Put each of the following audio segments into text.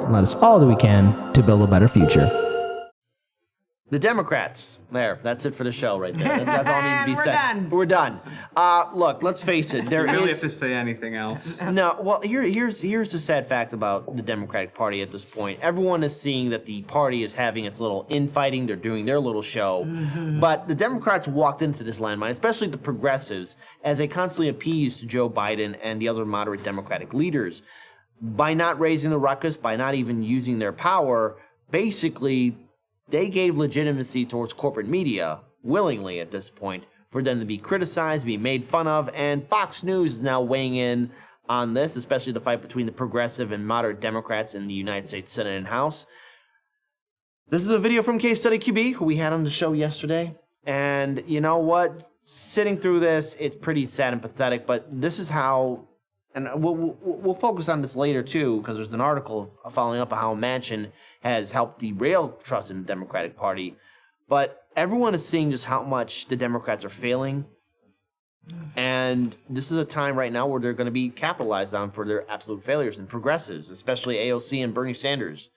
and let us all do we can to build a better future. The Democrats. There, that's it for the show right there. That's all needs to be said. We're done. Look, let's face it. There You really is have to say anything else. no. Well, here's the sad fact about the Democratic Party at this point. Everyone is seeing that the party is having its little infighting. They're doing their little show, but the Democrats walked into this landmine, especially the progressives, as they constantly appeased Joe Biden and the other moderate Democratic leaders by not raising the ruckus, by not even using their power. Basically, they gave legitimacy towards corporate media, willingly at this point, for them to be criticized, be made fun of, and Fox News is now weighing in on this, especially the fight between the progressive and moderate Democrats in the United States Senate and House. This is a video from Case Study QB, who we had on the show yesterday, and you know what? Sitting through this, it's pretty sad and pathetic, but this is how, and we'll focus on this later too, because there's an article following up on how Manchin has helped derail trust in the Democratic Party. But everyone is seeing just how much the Democrats are failing. And this is a time right now where they're going to be capitalized on for their absolute failures. And progressives, especially AOC and Bernie Sanders,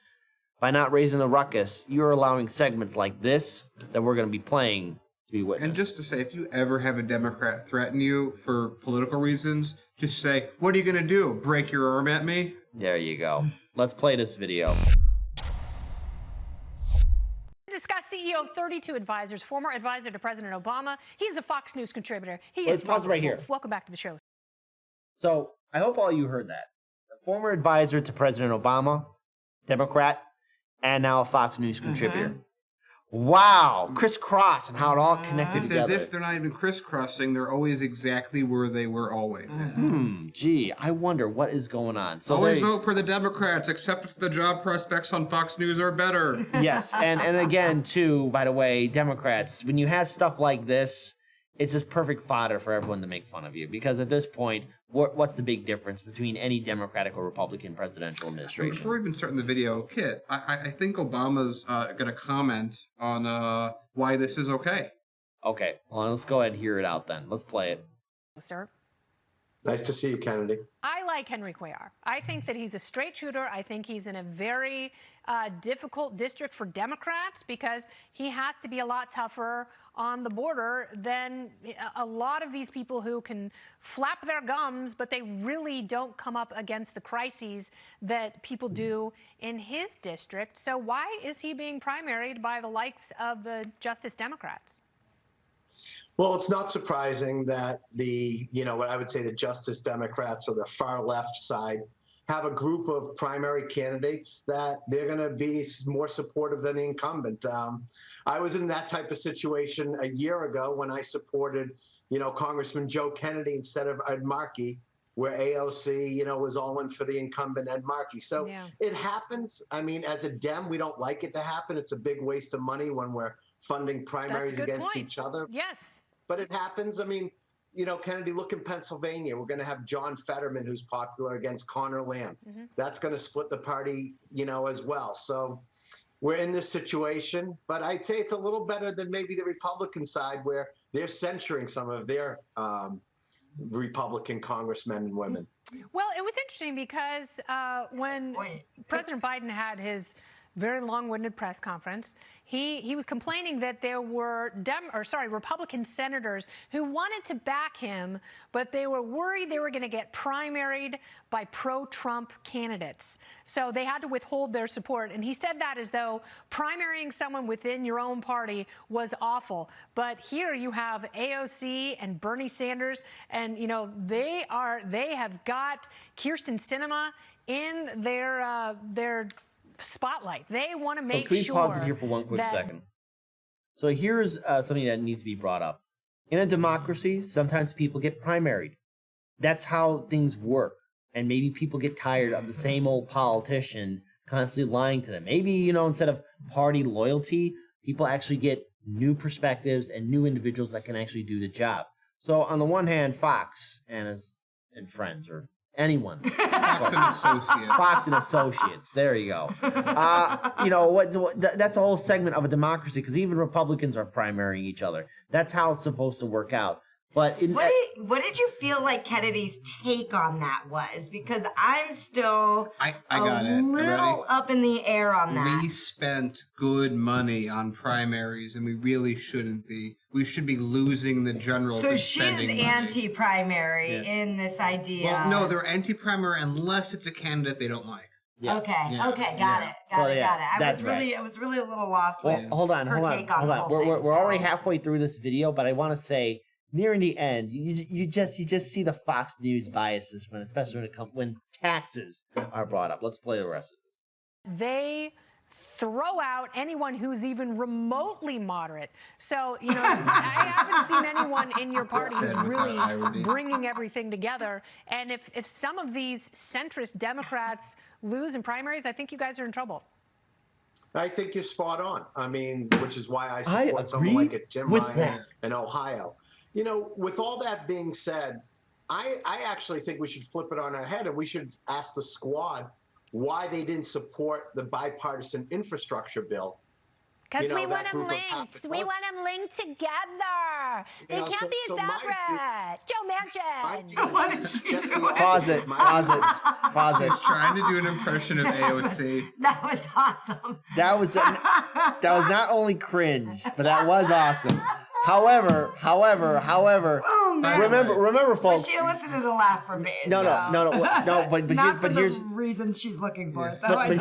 by not raising the ruckus, you're allowing segments like this that we're going to be playing to be witnessed. And just to say, if you ever have a Democrat threaten you for political reasons, just say, what are you going to do? Break your arm at me? There you go. Let's play this video. Discuss CEO of 32 Advisors, former advisor to President Obama. He's a Fox News contributor. Let's pause right here. Welcome back to the show. So I hope all you heard that. A former advisor to President Obama, Democrat, and now a Fox News contributor. Wow, crisscross and how it all connected It's together. as if they're not even crisscrossing. They're always exactly where they were always. Gee, I wonder what is going on. So Always vote for the Democrats, except if the job prospects on Fox News are better. yes, and again, too, by the way, Democrats, when you have stuff like this, it's just perfect fodder for everyone to make fun of you. Because at this point, what's the big difference between any Democratic or Republican presidential administration? Before even starting the video, Kit, I think Obama's going to comment on why this is okay. Okay, well, let's go ahead and hear it out then. Let's play it. Sir. Nice to see you, Kennedy. I like Henry Cuellar. I think that he's a straight shooter. I think he's in a very difficult district for Democrats because he has to be a lot tougher on the border than a lot of these people who can flap their gums, but they really don't come up against the crises that people do in his district. So why is he being primaried by the likes of the Justice Democrats? Well, it's not surprising that what I would say the Justice Democrats or the far left side have a group of primary candidates that they're going to be more supportive than the incumbent. I was in that type of situation a year ago when I supported, Congressman Joe Kennedy instead of Ed Markey, where AOC, was all in for the incumbent Ed Markey. So It happens. I mean, as a Dem, we don't like it to happen. It's a big waste of money when we're funding primaries against each other. Yes. But it happens. I mean, Kennedy, look in Pennsylvania. We're going to have John Fetterman, who's popular, against Connor Lamb. That's going to split the party, as well. So we're in this situation. But I'd say it's a little better than maybe the Republican side, where they're censuring some of their Republican congressmen and women. Well, it was interesting because when President Biden had his very long-winded press conference, he was complaining that there were Republican senators who wanted to back him, but they were worried they were going to get primaried by pro-Trump candidates. So they had to withhold their support. And he said that as though primarying someone within your own party was awful. But here you have AOC and Bernie Sanders, and they have got Kirsten Sinema in their spotlight. They want to make sure. So can we pause it here for one quick second? So here's something that needs to be brought up. In a democracy, sometimes people get primaried. That's how things work. And maybe people get tired of the same old politician constantly lying to them. Maybe, instead of party loyalty, people actually get new perspectives and new individuals that can actually do the job. So on the one hand, Fox and friends, or anyone. Fox and Associates. Fox and Associates. There you go. That's a whole segment of a democracy, because even Republicans are primarying each other. That's how it's supposed to work out. But what did you feel like Kennedy's take on that was? Because I'm still I got it. little up in the air on that. We spent good money on primaries, and we really shouldn't be. We should be losing the generals. So and she's spending money. anti-primary in this idea. Well, no, they're anti-primary unless it's a candidate they don't like. yes. Okay, Yeah. okay, got it. Got it. that's I was really a little lost Well, with hold on. her take on the whole We're thing, already so. halfway through this video, but I want to say, nearing the end, you just see the Fox News biases especially when taxes are brought up. Let's play the rest of this. They throw out anyone who's even remotely moderate. So, I haven't seen anyone in your party who's really bringing everything together. And if some of these centrist Democrats lose in primaries, I think you guys are in trouble. I think you're spot on. I mean, which is why I support someone agree like a Tim with Ryan that. in Ohio. With all that being said, I actually think we should flip it on our head and we should ask the squad why they didn't support the bipartisan infrastructure bill. Because we want that them group of linked. half a We dozen. want them linked together. They can't be separate. Joe Manchin. Pause it. He's trying to do an impression of AOC. That was awesome. That was not only cringe, but that was awesome. However, Oh man! remember, folks. She elicited a laugh from me. No. But not for here's the reasons she's looking for it, though. but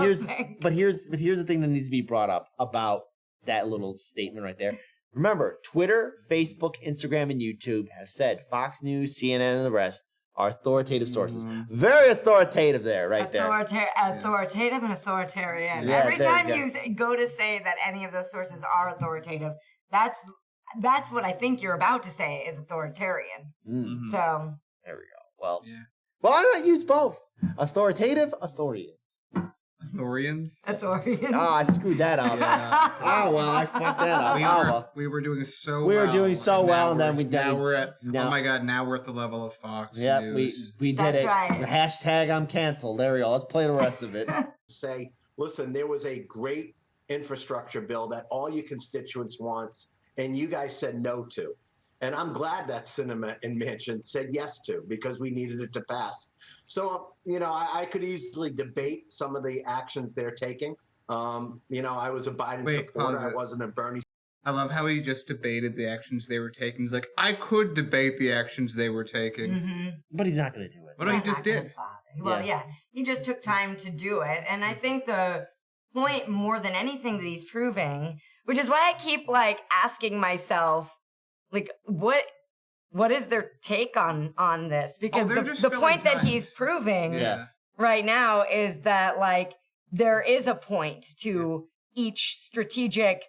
here's the thing that needs to be brought up about that little statement right there. Remember, Twitter, Facebook, Instagram, and YouTube have said Fox News, CNN, and the rest are authoritative sources. Very authoritative there, right there. Authoritative and authoritarian. Yeah, Every there time you you go to say that any of those sources are authoritative, that's what I think you're about to say is authoritarian. Mm. So There we go. Well, why not use both? Authoritative, authorians. Authorians? Authorian. I screwed that up. Oh, well, I fucked that up. We were doing so well. We were doing so well, and then now we're at, oh my God, now we're at the level of Fox Yep, News. we did That's it. right. The hashtag I'm canceled. There we go. Let's play the rest of it. Say, listen, there was a great infrastructure bill that all your constituents wants, and you guys said no to. And I'm glad that Sinema and Manchin said yes to, because we needed it to pass. So, I could easily debate some of the actions they're taking. I was a Biden supporter. I wasn't a Bernie. I love how he just debated the actions they were taking. He's like, I could debate the actions they were taking. Mm-hmm. But he's not going to do it. Well, no, he just did. Well, he just took time to do it. And I think the point more than anything that he's proving, which is why I keep asking myself, what is their take on this? Because the point that he's proving right now is that there is a point to each strategic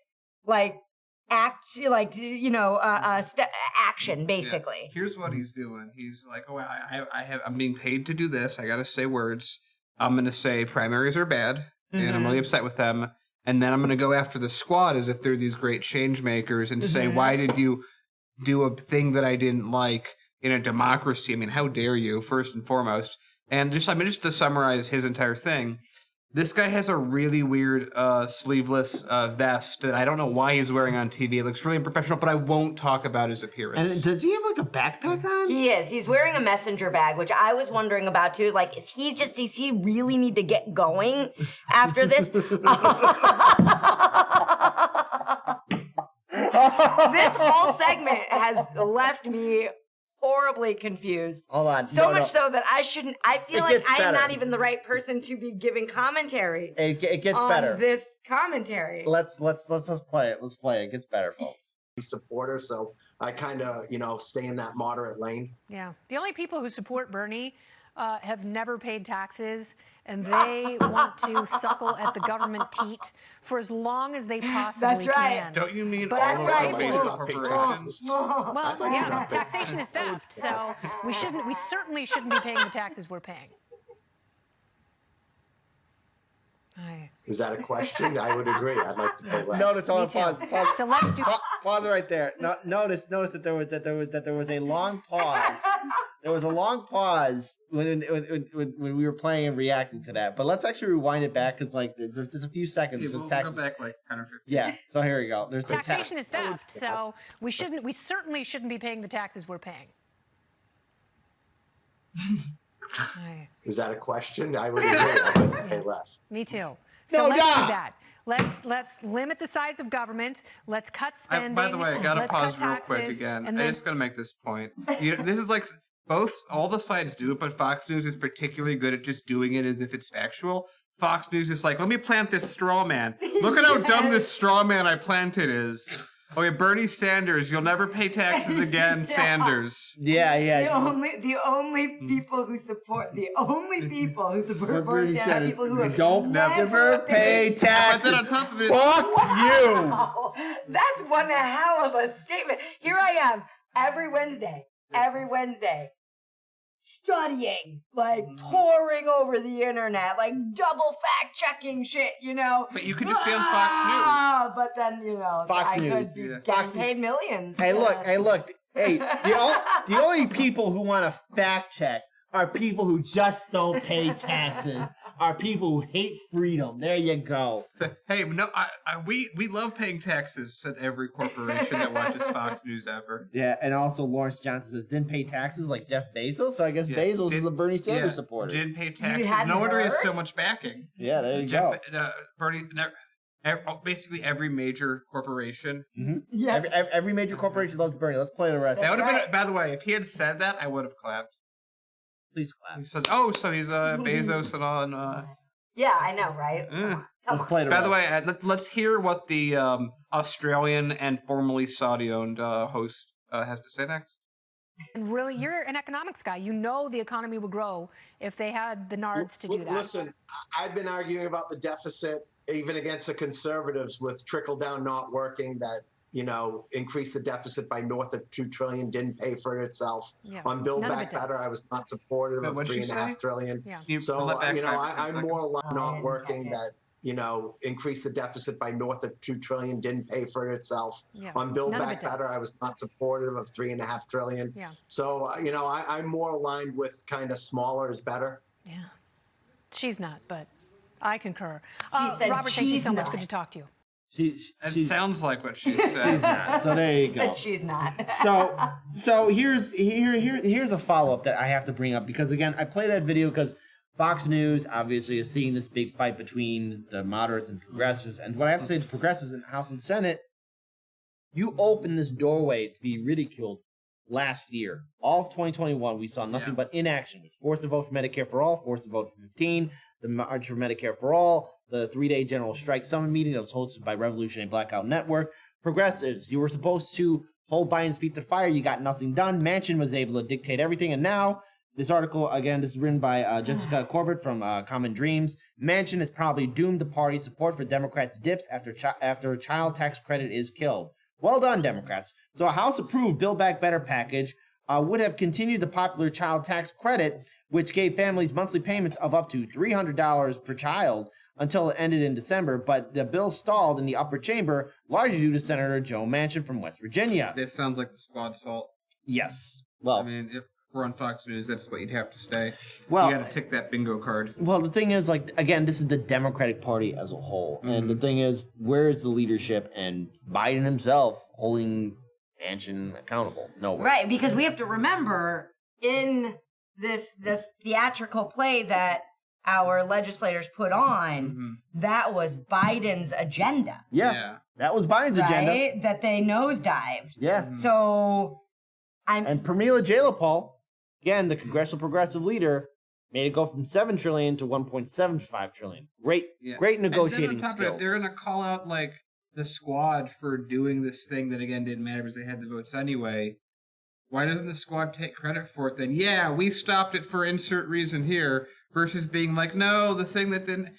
action basically. Yeah. Here's what he's doing. He's like, I'm being paid to do this. I gotta say words. I'm gonna say primaries are bad, and I'm really upset with them. And then I'm gonna go after the squad as if they're these great change makers and say, why did you do a thing that I didn't like in a democracy? I mean, how dare you, first and foremost. And just to summarize his entire thing, this guy has a really weird sleeveless vest that I don't know why he's wearing on TV. It looks really unprofessional, but I won't talk about his appearance. And does he have a backpack on? He is. He's wearing a messenger bag, which I was wondering about too. Does he really need to get going after this? This whole segment has left me horribly confused. Hold on. So much so that I feel like I am better. not even the right person to be giving commentary. It gets on better. This commentary. Let's play it. Let's play it. It gets better, folks. Supporter, so I kind of stay in that moderate lane. Yeah. The only people who support Bernie have never paid taxes, and they want to suckle at the government teat for as long as they possibly can. Don't you mean But all that's of right. the major corporations? Well, yeah, taxation is theft, so we certainly shouldn't be paying the taxes we're paying. Is that a question? I would agree. I'd like to pay less. Notice, hold on, pause. So let's do. Pause it right there. No, notice that there was a long pause. There was a long pause when we were playing and reacting to that. But let's actually rewind it back because like there's a few seconds. Yeah, we'll go back like 10 or 15. Yeah. So here we go. There's taxation is theft. So we certainly shouldn't be paying the taxes we're paying. Is that a question? I would agree. I'd like to pay less. Me too. So let's do that. Let's limit the size of government. Let's cut spending. By the way, I gotta pause real taxes, quick again. And I just gotta make this point. This is like all the sides do it, but Fox News is particularly good at just doing it as if it's factual. Fox News is like, let me plant this straw man. Look at how dumb this straw man I planted is. Okay, Bernie Sanders, you'll never pay taxes again, Sanders. Yeah. The only people who support Bernie Sanders are people who don't never pay taxes. But then on top of it, fuck you. That's one hell of a statement. Here I am every Wednesday, studying, like poring over the internet, like double fact checking shit, you know. But you could just be on Fox News. But then, you know, Fox I News. could be getting paid millions. Hey, look. Hey, the only people who want to fact check are people who just don't pay taxes, are people who hate freedom. There you go. Hey, no, we love paying taxes, said every corporation that watches Fox News ever. Yeah, and also Lawrence Johnson says, didn't pay taxes like Jeff Bezos, so I guess Bezos is a Bernie Sanders supporter. Didn't pay taxes. No wonder he has so much backing. Yeah, there you go. Bernie, basically every major corporation. Mm-hmm. Yeah, every major corporation loves Bernie. Let's play the rest. That would have been. By the way, if he had said that, I would have clapped. Please clap. He says, "Oh, so he's Bezos and on." Yeah, I know, right? Come on. By the way, let's hear what the Australian and formerly Saudi-owned host has to say next. And really, you're an economics guy. You know the economy would grow if they had the nards to do that. Listen, I've been arguing about the deficit, even against the conservatives, with trickle-down not working, that, you know, increased the deficit by north of $2 trillion, didn't pay for it itself. Yeah. On Build Back Better, I was not supportive of $3.5 trillion. Yeah. So, you know, I'm more aligned not working that, you know, increased the deficit by north of $2 trillion, didn't pay for it itself. Yeah. On Build Back Better, I was not supportive of $3.5 trillion. Yeah. So, you know, I'm more aligned with kind of smaller is better. Yeah. She's not, but I concur. She said Robert, thank you so much. Good to talk to you. It sounds like what she said. She's not. So there you go. Said she's not. So here's a follow-up that I have to bring up, because again, I play that video because Fox News obviously is seeing this big fight between the moderates and progressives. And what I have to say to progressives in the House and Senate, you opened this doorway to be ridiculed last year. All of 2021, we saw nothing but inaction. It was forced to vote for Medicare for all, forced to vote for 15, the March for Medicare for All, the 3-day general strike summit meeting that was hosted by Revolutionary Blackout Network. Progressives, you were supposed to hold Biden's feet to the fire. You got nothing done. Manchin was able to dictate everything. And now, this article, again, this is written by Jessica Corbett from Common Dreams. Manchin has probably doomed the party's support for Democrats dips after a child tax credit is killed. Well done, Democrats. So a House-approved Build Back Better package would have continued the popular child tax credit, which gave families monthly payments of up to $300 per child until it ended in December, but the bill stalled in the upper chamber, largely due to Senator Joe Manchin from West Virginia. This sounds like the squad's fault. Yes. Well, I mean, if we're on Fox News, that's what you'd have to say. Well, you got to tick that bingo card. Well, the thing is, like, again, this is the Democratic Party as a whole. Mm-hmm. And the thing is, where is the leadership and Biden himself holding Manchin accountable? Nowhere. Right, because we have to remember, in this theatrical play that our legislators put on, that was Biden's agenda. Yeah. That was Biden's agenda. That they nosedived. Yeah. Mm-hmm. So, And Pramila Jayapal, again, the congressional progressive leader, made it go from $7 trillion to $1.75 trillion. Great negotiating and then on top skills. Of it, they're going to call out, like, the squad for doing this thing that, again, didn't matter because they had the votes anyway. Why doesn't the squad take credit for it then? Yeah, we stopped it for insert reason here, versus being like, no, the thing that didn't...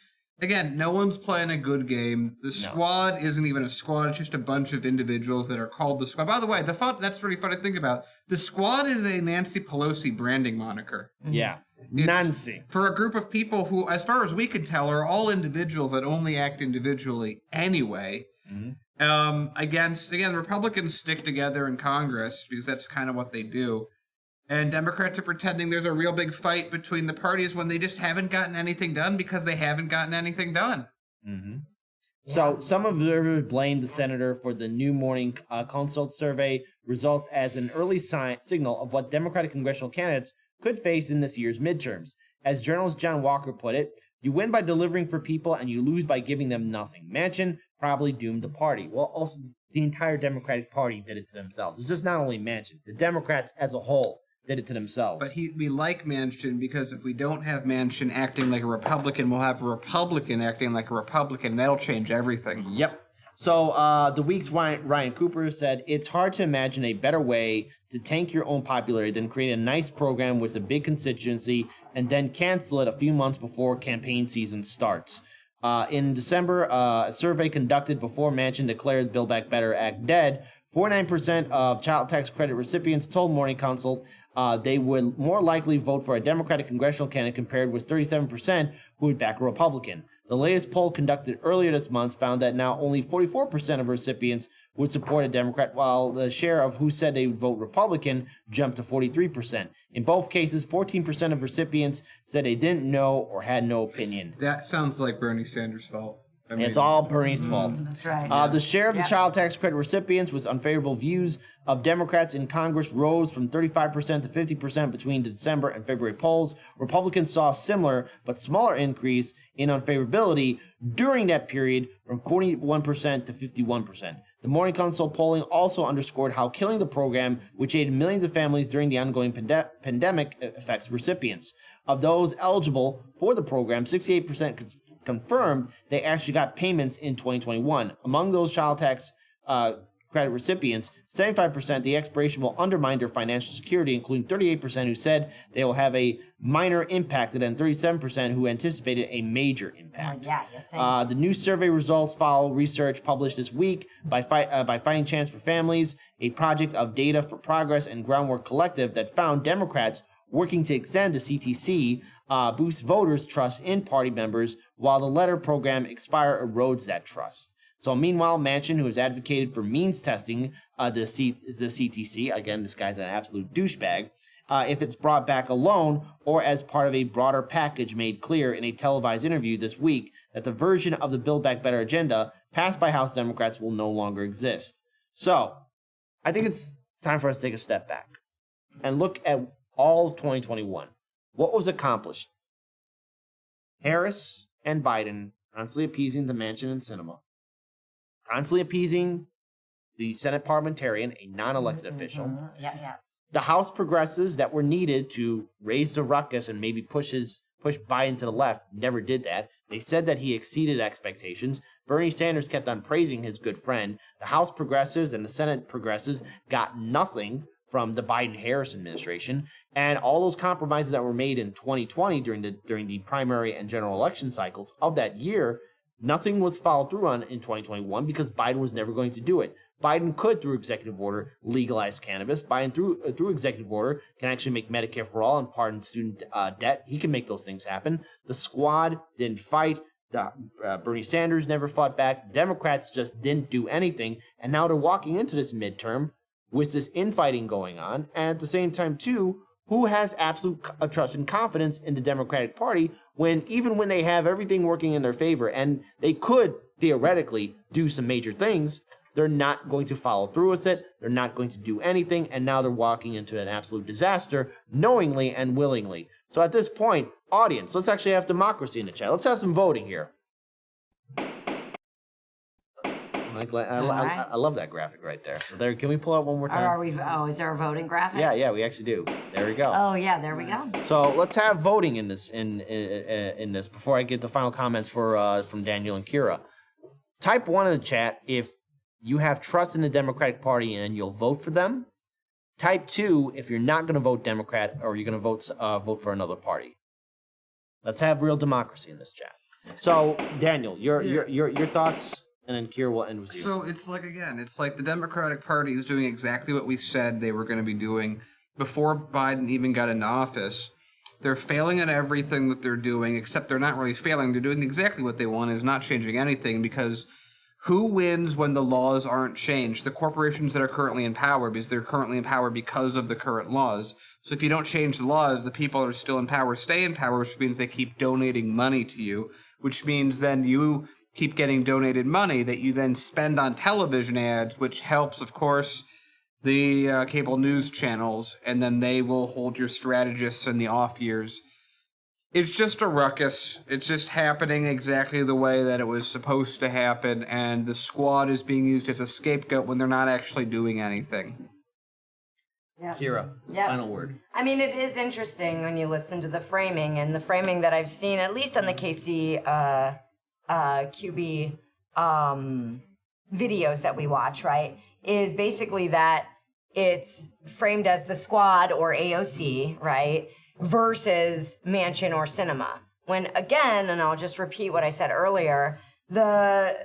Again, no one's playing a good game. The squad isn't even a squad. It's just a bunch of individuals that are called the squad. By the way, that's really fun to think about. The squad is a Nancy Pelosi branding moniker. Yeah. Nancy. For a group of people who, as far as we could tell, are all individuals that only act individually anyway. Mm-hmm. Again, Republicans stick together in Congress because that's kind of what they do. And Democrats are pretending there's a real big fight between the parties when they just haven't gotten anything done because they haven't gotten anything done. Mm-hmm. So some observers blame the senator for the new morning consult survey results as an early signal of what Democratic congressional candidates could face in this year's midterms. As journalist John Walker put it, you win by delivering for people and you lose by giving them nothing. Manchin probably doomed the party. Well, also the entire Democratic Party did it to themselves. It's just not only Manchin. The Democrats as a whole did it to themselves. But we like Manchin because if we don't have Manchin acting like a Republican, we'll have a Republican acting like a Republican. That'll change everything. Yep. So the Week's Ryan Cooper said, it's hard to imagine a better way to tank your own popularity than create a nice program with a big constituency and then cancel it a few months before campaign season starts. In December, a survey conducted before Manchin declared Build Back Better Act dead, 49% of child tax credit recipients told Morning Consult they would more likely vote for a Democratic congressional candidate compared with 37% who would back a Republican. The latest poll conducted earlier this month found that now only 44% of recipients would support a Democrat, while the share of who said they would vote Republican jumped to 43%. In both cases, 14% of recipients said they didn't know or had no opinion. That sounds like Bernie Sanders' fault. I mean, it's all Bernie's fault. That's right. The share of the child tax credit recipients with unfavorable views of Democrats in Congress rose from 35% to 50% between the December and February polls. Republicans saw a similar but smaller increase in unfavorability during that period from 41% to 51%. The Morning Consult polling also underscored how killing the program, which aided millions of families during the ongoing pandemic, affects recipients. Of those eligible for the program, 68% confirmed they actually got payments in 2021. Among those child tax credit recipients, 75% the expiration will undermine their financial security, including 38% who said they will have a minor impact, and then 37% who anticipated a major impact. Yeah, you think. The new survey results follow research published this week by Fighting Chance for Families, a project of Data for Progress and Groundwork Collective that found Democrats working to extend the CTC boosts voters' trust in party members, while the letter program expire erodes that trust. So meanwhile, Manchin, who has advocated for means testing the CTC, again, this guy's an absolute douchebag, if it's brought back alone or as part of a broader package, made clear in a televised interview this week that the version of the Build Back Better agenda passed by House Democrats will no longer exist. So I think it's time for us to take a step back and look at all of 2021. What was accomplished? Harris and Biden constantly appeasing the Manchin and Sinema, constantly appeasing the Senate parliamentarian, a non-elected official. Yeah. The House progressives that were needed to raise the ruckus and maybe push Biden to the left never did that. They said that he exceeded expectations. Bernie Sanders kept on praising his good friend. The House progressives and the Senate progressives got nothing from the Biden-Harris administration, and all those compromises that were made in 2020 during the primary and general election cycles of that year, nothing was followed through on in 2021 because Biden was never going to do it. Biden could, through executive order, legalize cannabis. Biden, through executive order, can actually make Medicare for all and pardon student debt. He can make those things happen. The squad didn't fight. Bernie Sanders never fought back. Democrats just didn't do anything, and now they're walking into this midterm with this infighting going on, and at the same time, too, who has absolute trust and confidence in the Democratic Party even when they have everything working in their favor, and they could theoretically do some major things, they're not going to follow through with it, they're not going to do anything, and now they're walking into an absolute disaster, knowingly and willingly. So at this point, audience, let's actually have democracy in the chat. Let's have some voting here. I love that graphic right there. So there, can we pull out one more time? Is there a voting graphic? Yeah, we actually do. There we go. Oh yeah, there we go. So let's have voting in this in this before I get the final comments from Daniel and Kira. Type 1 in the chat if you have trust in the Democratic Party and you'll vote for them. Type 2 if you're not going to vote Democrat or you're going to vote for another party. Let's have real democracy in this chat. So Daniel, your thoughts. And then Kier will end with you. So it's like the Democratic Party is doing exactly what we said they were going to be doing before Biden even got into office. They're failing at everything that they're doing, except they're not really failing. They're doing exactly what they want, is not changing anything, because who wins when the laws aren't changed? The corporations that are currently in power, because they're currently in power because of the current laws. So if you don't change the laws, the people that are still in power stay in power, which means they keep donating money to you, which means then you keep getting donated money that you then spend on television ads, which helps, of course, the cable news channels, and then they will hold your strategists in the off years. It's just a ruckus. It's just happening exactly the way that it was supposed to happen, and the squad is being used as a scapegoat when they're not actually doing anything. Yeah. Zero. Yeah. Final word. I mean, it is interesting when you listen to the framing, and the framing that I've seen, at least on the KC QB videos that we watch, right, is basically that it's framed as the squad or AOC, right, versus Manchin or Cinema. When again, and I'll just repeat what I said earlier, the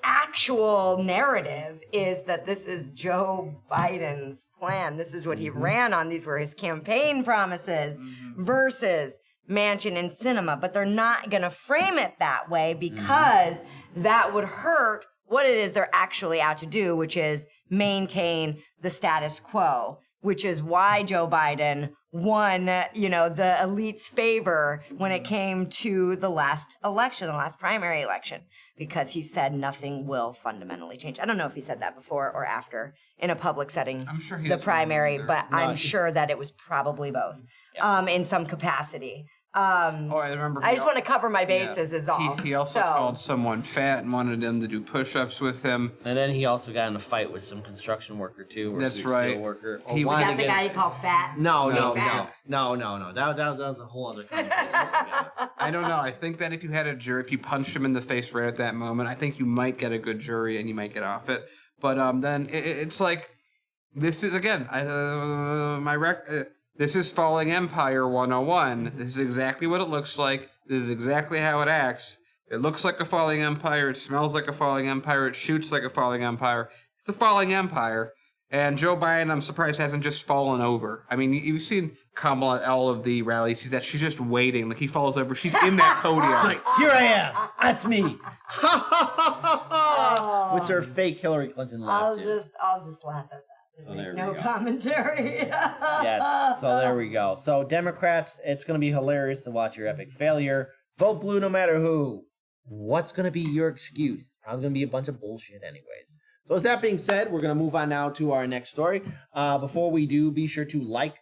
actual narrative is that this is Joe Biden's plan. This is what he ran on. These were his campaign promises versus Manchin and Cinema. But they're not going to frame it that way because that would hurt what it is they're actually out to do, which is maintain the status quo, which is why Joe Biden won, the elite's favor when it came to the last election, the last primary election, because he said nothing will fundamentally change. I don't know if he said that before or after in a public setting, I'm sure he the doesn't primary, remember but I'm sure that it was probably both, in some capacity. I remember. I just want to cover my bases is all. He also called someone fat and wanted them to do push-ups with him. And then he also got in a fight with some construction worker too. Or That's right. Steel worker. He Was that the guy he called fat? No. That was a whole other conversation. I don't know. I think that if you had a jury, if you punched him in the face right at that moment, I think you might get a good jury and you might get off it. But then it's like, this is again, this is Falling Empire 101. This is exactly what it looks like. This is exactly how it acts. It looks like a falling empire. It smells like a falling empire. It shoots like a falling empire. It's a falling empire. And Joe Biden, I'm surprised, hasn't just fallen over. I mean, you've seen Kamala at all of the rallies. She's just waiting. Like, he falls over. She's in that podium. It's like, here I am. That's me. With her fake Hillary Clinton laugh. I'll just laugh at that. So there we no go. commentary. Yes. So there we go. So Democrats, it's going to be hilarious to watch your epic failure. Vote blue no matter who. What's going to be your excuse? Probably going to be a bunch of bullshit anyways. So as that being said, we're going to move on now to our next story. Before we do, be sure to like,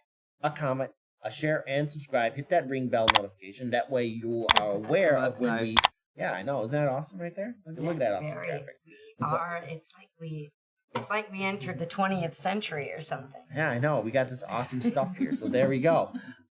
a comment, a share, and subscribe. Hit that ring bell notification. That way you are aware of when we... Yeah, I know. Isn't that awesome right there? Look at that awesome graphic. It's like we entered the 20th century or something. Yeah, I know. We got this awesome stuff here. So there we go.